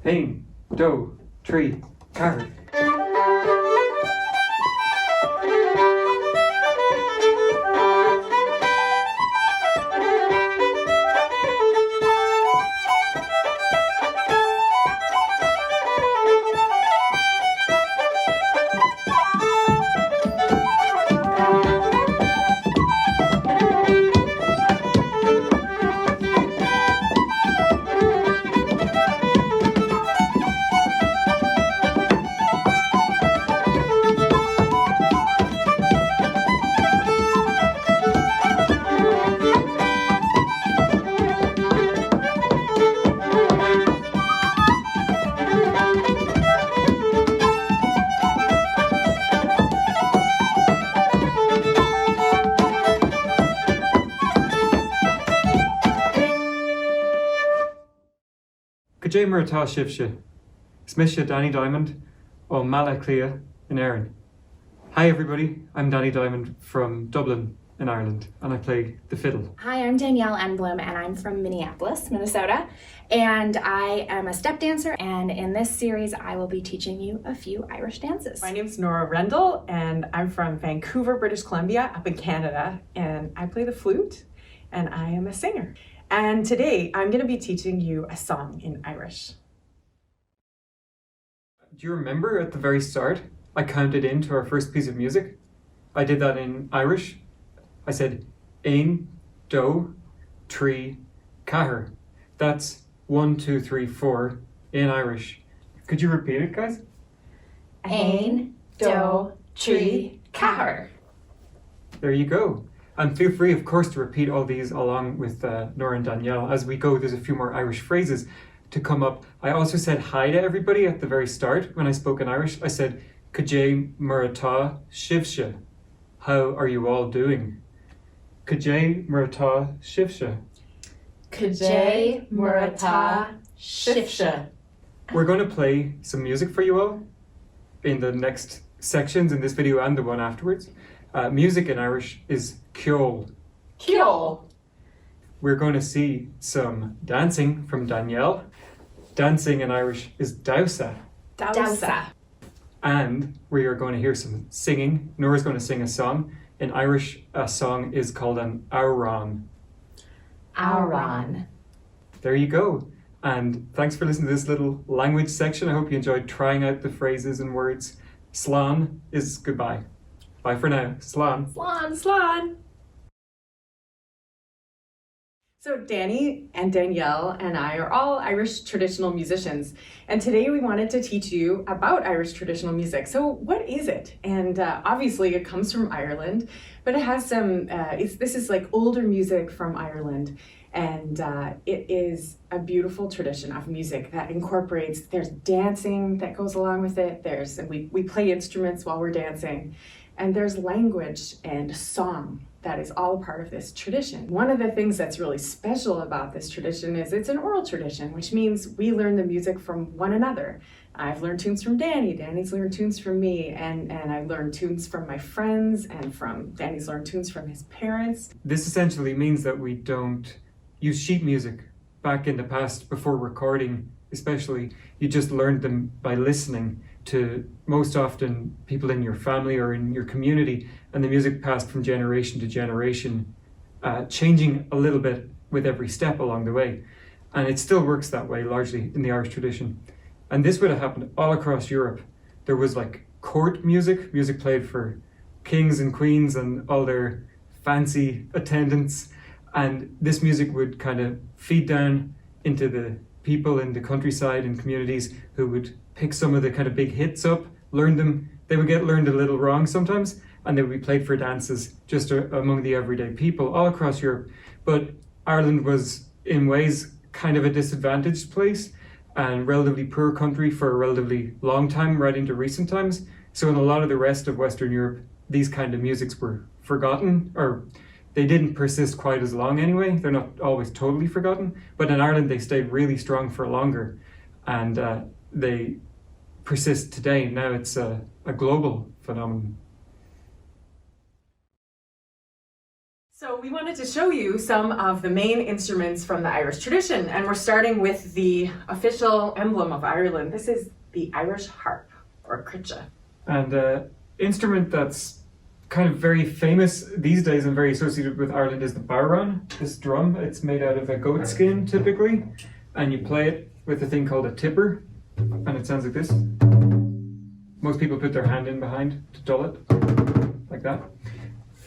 Hain, do, tree, car. Kajay Murata Shivsha, Smisha Danny Diamond, or Mala Clea in Erin. Hi everybody, I'm Danny Diamond from Dublin in Ireland, and I play the fiddle. Hi, I'm Danielle Enblum, and I'm from Minneapolis, Minnesota, and I am a step dancer, and in this series I will be teaching you a few Irish dances. My name's Nora Rendell, and I'm from Vancouver, British Columbia, up in Canada, and I play the flute, and I am a singer. And today I'm going to be teaching you a song in Irish. Do you remember at the very start, I counted into our first piece of music? I did that in Irish. I said, ein, do, tree, cahir. That's 1, 2, 3, 4 in Irish. Could you repeat it, guys? Ein, do, tree, cahir. There you go. And feel free, of course, to repeat all these along with Nora and Danielle. As we go, there's a few more Irish phrases to come up. I also said hi to everybody at the very start when I spoke in Irish. I said, Kajay Murata Shivsha. How are you all doing? Kajay Murata Shivsha. Kajay Murata Shivsha. We're going to play some music for you all in the next sections in this video and the one afterwards. Music in Irish is ceol. Ceol. We're going to see some dancing from Danielle. Dancing in Irish is dausa. Dausa. And we are going to hear some singing. Nora's going to sing a song. In Irish, a song is called an auran. Auran. There you go. And thanks for listening to this little language section. I hope you enjoyed trying out the phrases and words. Slán is goodbye. Bye for now. Slán. Slán, slán. So Danny and Danielle and I are all Irish traditional musicians, and today we wanted to teach you about Irish traditional music. So what is it? And obviously it comes from Ireland, but it has some, this is like older music from Ireland, and it is a beautiful tradition of music that incorporates, there's dancing that goes along with it, we play instruments while we're dancing, and there's language and song that is all a part of this tradition. One of the things that's really special about this tradition is it's an oral tradition, which means we learn the music from one another. I've learned tunes from Danny, Danny's learned tunes from me, and I've learned tunes from my friends, and Danny's learned tunes from his parents. This essentially means that we don't use sheet music. Back in the past, before recording especially, you just learned them by listening to most often people in your family or in your community, and the music passed from generation to generation, changing a little bit with every step along the way. And it still works that way largely in the Irish tradition. And this would have happened all across Europe. There was like court music played for kings and queens and all their fancy attendants. And this music would kind of feed down into the people in the countryside and communities who would pick some of the kind of big hits up, learn them. They would get learned a little wrong sometimes, and they would be played for dances just among the everyday people all across Europe. But Ireland was in ways kind of a disadvantaged place and relatively poor country for a relatively long time, right into recent times. So in a lot of the rest of Western Europe, these kind of musics were forgotten, or they didn't persist quite as long anyway. They're not always totally forgotten, but in Ireland they stayed really strong for longer, and they persist today. Now it's a global phenomenon. So we wanted to show you some of the main instruments from the Irish tradition, and we're starting with the official emblem of Ireland. This is the Irish harp, or critcha. And an instrument that's kind of very famous these days and very associated with Ireland is the barron, this drum. It's made out of a goat skin typically, and you play it with a thing called a tipper, and it sounds like this. Most people put their hand in behind to dull it, like that.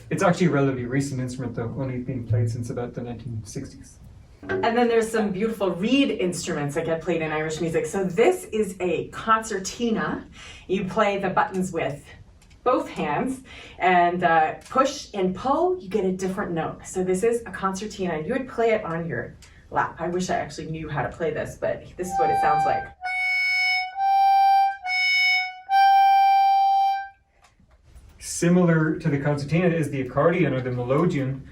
It's actually a relatively recent instrument though, only being played since about the 1960s. And then there's some beautiful reed instruments that get played in Irish music. So this is a concertina. You play the buttons with both hands, and push and pull, you get a different note. So this is a concertina. You would play it on your lap. I wish I actually knew how to play this, but this is what it sounds like. Similar to the concertina is the accordion or the melodeon,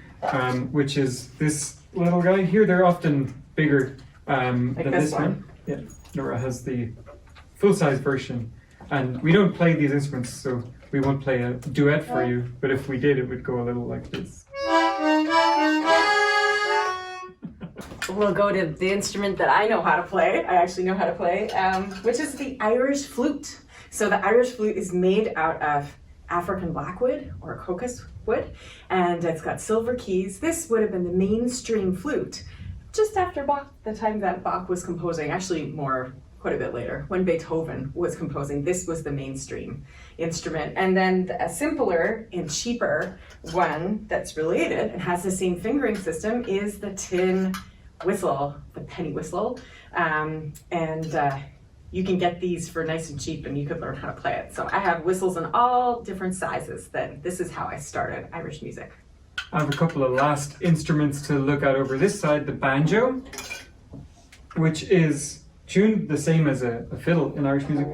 which is this little guy here. They're often bigger than this one. Yeah, Nora has the full-size version, and we don't play these instruments, so we won't play a duet for you, but if we did, it would go a little like this. We'll go to the instrument that I know how to play. I actually know how to play, which is the Irish flute. So the Irish flute is made out of African blackwood or crocus wood, and it's got silver keys. This would have been the mainstream flute just after Bach, the time that Bach was composing, actually quite a bit later, when Beethoven was composing. This was the mainstream instrument. And then a simpler and cheaper one that's related and has the same fingering system is the tin whistle, the penny whistle. You can get these for nice and cheap, and you could learn how to play it. So I have whistles in all different sizes. This is how I started Irish music. I have a couple of last instruments to look at over this side. The banjo, which is tuned the same as a fiddle in Irish music.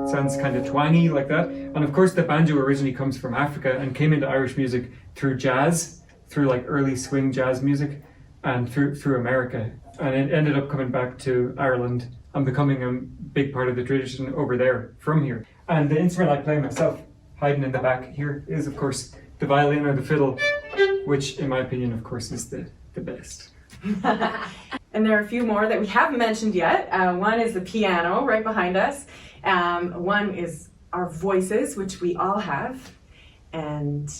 Sounds kind of twangy like that. And of course the banjo originally comes from Africa and came into Irish music through jazz, through like early swing jazz music, and through America. And it ended up coming back to Ireland and becoming a big part of the tradition over there from here. And the instrument I play myself, hiding in the back here, is of course the violin or the fiddle, which in my opinion of course is the best. And there are a few more that we haven't mentioned yet. One is the piano right behind us. One is our voices, which we all have. And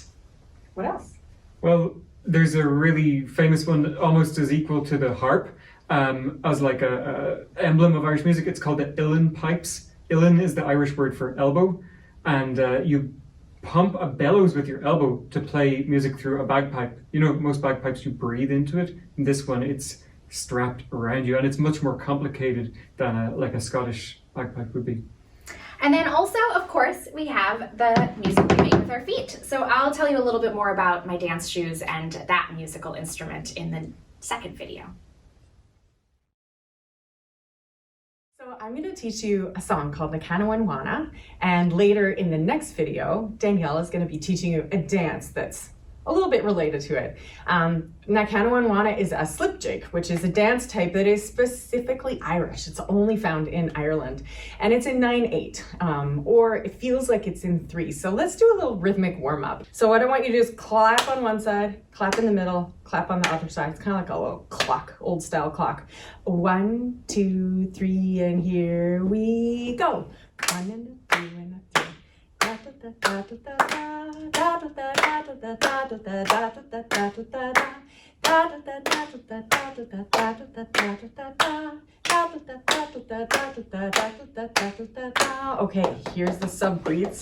what else? Well, there's a really famous one, almost as equal to the harp, as like a emblem of Irish music. It's called the uilleann pipes. Uilleann is the Irish word for elbow, and you pump a bellows with your elbow to play music through a bagpipe. You know, most bagpipes you breathe into it. In this one, it's strapped around you, and it's much more complicated than like a Scottish bagpipe would be. And then also, of course, we have the music we make with our feet. So I'll tell you a little bit more about my dance shoes and that musical instrument in the second video. So I'm going to teach you a song called Nakanawanwana, and later in the next video, Danielle is going to be teaching you a dance that's a little bit related to it. Nakanawanwana is a slipjig, which is a dance type that is specifically Irish. It's only found in Ireland, and it's in 9/8, or it feels like it's in 3. So let's do a little rhythmic warm-up. So what I want you to do is clap on one side, clap in the middle, clap on the other side. It's kind of like a little clock, old style clock. 1, 2, 3, and here we go. 1 and a 2 and a 3. Okay, here's the sub breathes.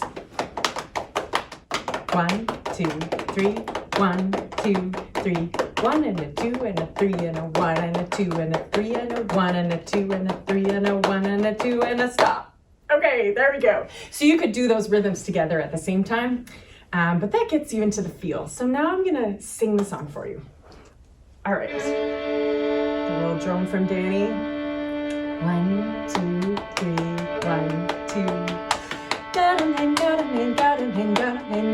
1, 2, 3. 1, 2, 3. 1 and a 2 and a 3 and a 1 and a 2 and a 3 and a 1 and a 2 and a 3 and a 1 and a 2 and a stop. Okay, there we go. So you could do those rhythms together at the same time, but that gets you into the feel. So now I'm gonna sing the song for you. All right, a little drone from Danny. 1, 2, 3, 1, 2.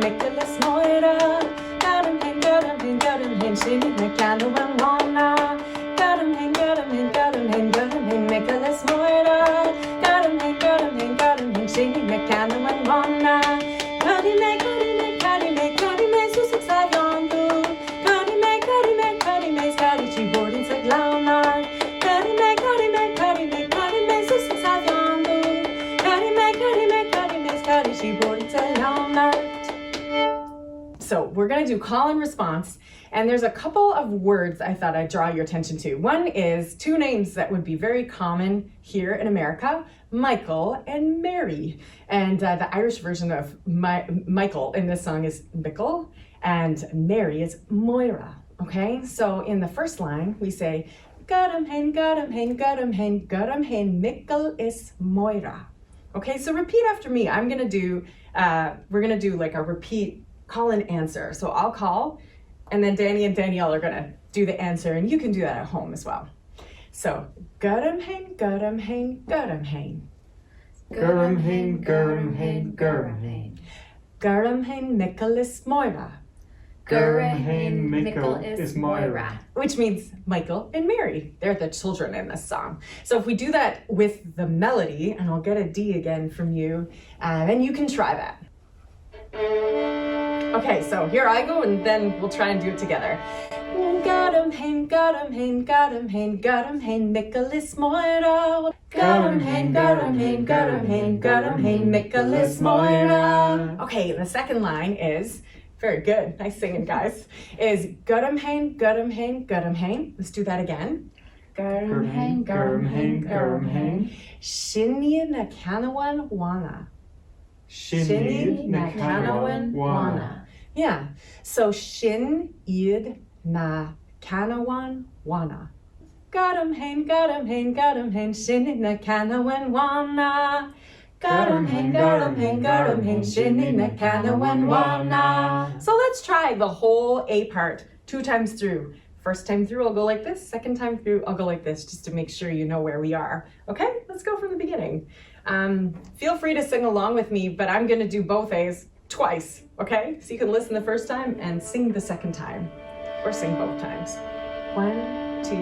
Nicholas Moira. Singing the candle and wanna. Nicholas Moira. Singing the candle and wanna. Cuddy make, Sussex life do call and response, and there's a couple of words I thought I'd draw your attention to. One is two names that would be very common here in America, Michael and Mary. And the Irish version of Michael in this song is Michael, and Mary is Moira, okay? So in the first line, we say, Gadam hen, gadam hen, gadam hen, gadam hen, Michael is Moira. Okay, so repeat after me. We're gonna do like a repeat call and answer. So I'll call, and then Danny and Danielle are gonna do the answer, and you can do that at home as well. So, Gadam hen, gadam hen, gadam hen. Garum hen, garum hen, garum hen. Garum hen, Michael is Moira. Garum hen, Michael is Moira. Which means Michael and Mary. They're the children in this song. So if we do that with the melody, and I'll get a D again from you, then you can try that. Okay, so here I go, and then we'll try and do it together. Gadam hen, gadam hen, gadam hen, gadam hen, Michael is Moira. Gadam hen, gadam hen, gadam hen, gadam hen, Michael is Moira. Okay, the second line is, very good, nice singing guys, is gadam hen, gadam hen, gadam hen. Let's do that again. Gadam hen, gadam hen, gadam hen. Shinny na kanawan wana. Shin na kanawan wana. Yeah, so shin yid na kanawan wana. Gadam hen, gadam hen, gadam hen, shin na kanawan wana. Gadam hen, gadam hen, gadam hen, shin na kanawan wana. So let's try the whole A part 2 times through. First time through, I'll go like this. Second time through, I'll go like this, just to make sure you know where we are. Okay, let's go from the beginning. Feel free to sing along with me, but I'm gonna do both A's twice, okay? So you can listen the first time and sing the second time, or sing both times. 1, 2,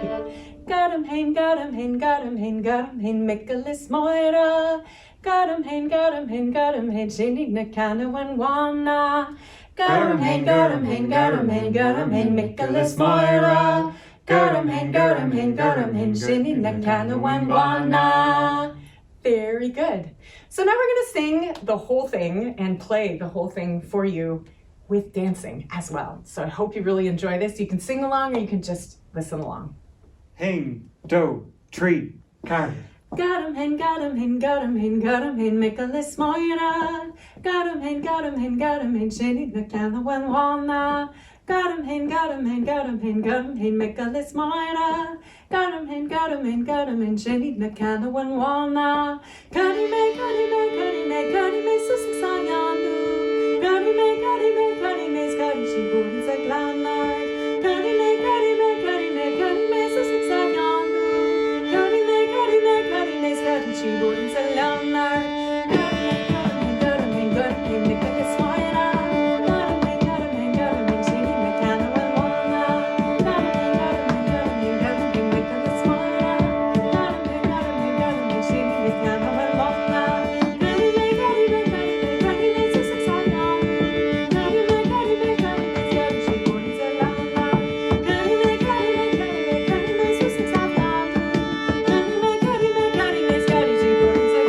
3. Gadam hen, gadam hen, gadam hen, gadam hen, Michael is Moira. Gadam hen, gadam hen, gadam hen, shinny na kanawan wana. Gadam hen, gadam hen, gadam hen, gadam hen, Michael is Moira. Gadam hen, gadam hen, gadam hen, shinny na kanawan wana. Very good. So now we're gonna sing the whole thing and play the whole thing for you with dancing as well. So I hope you really enjoy this. You can sing along or you can just listen along. Hen, do, tree, car. Gadam hen, gadam hen, gadam hen, gadam hen, Michael is Moira. Gadam hen, gadam hen, gadam hen, shinny na kanawan wana. Gadam hen, gadam hen, gadam hen, gadam hen, Michael is Moira. Gadam hen, gadam hen, gadam hen, shinny na kanawan wana. Kadime, kadime, kadime, kadime, susik sayanu. Kadime, kadime, kadime, skadi shibun sa glanar. Kadime, kadime, kadime, kadime, susik sayanu. Kadime, kadime, kadime, skadi shibun sa glanar. Gadam hen, gadam hen, Michael is Moira. Gadam hen, gadam hen, gadam hen, shinny na kanawan wana. Gadam hen, gadam hen, gadam hen, Michael is Moira. Gadam hen, gadam hen, gadam hen, shinny na kanawan wana. Kadime, kadime, kadime, kadime, susik sayanu. Kadime, kadime, kadime, skadi shibun sa glanar. Kadime, kadime, kadime, kadime, susik sayanu. Kadime, kadime, kadime, skadi shibun sa glanar.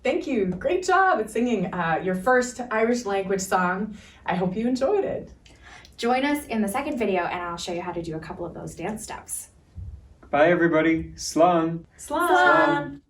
Thank you. Great job at singing your first Irish language song. I hope you enjoyed it. Join us in the second video and I'll show you how to do a couple of those dance steps. Bye everybody. Slán. Slán.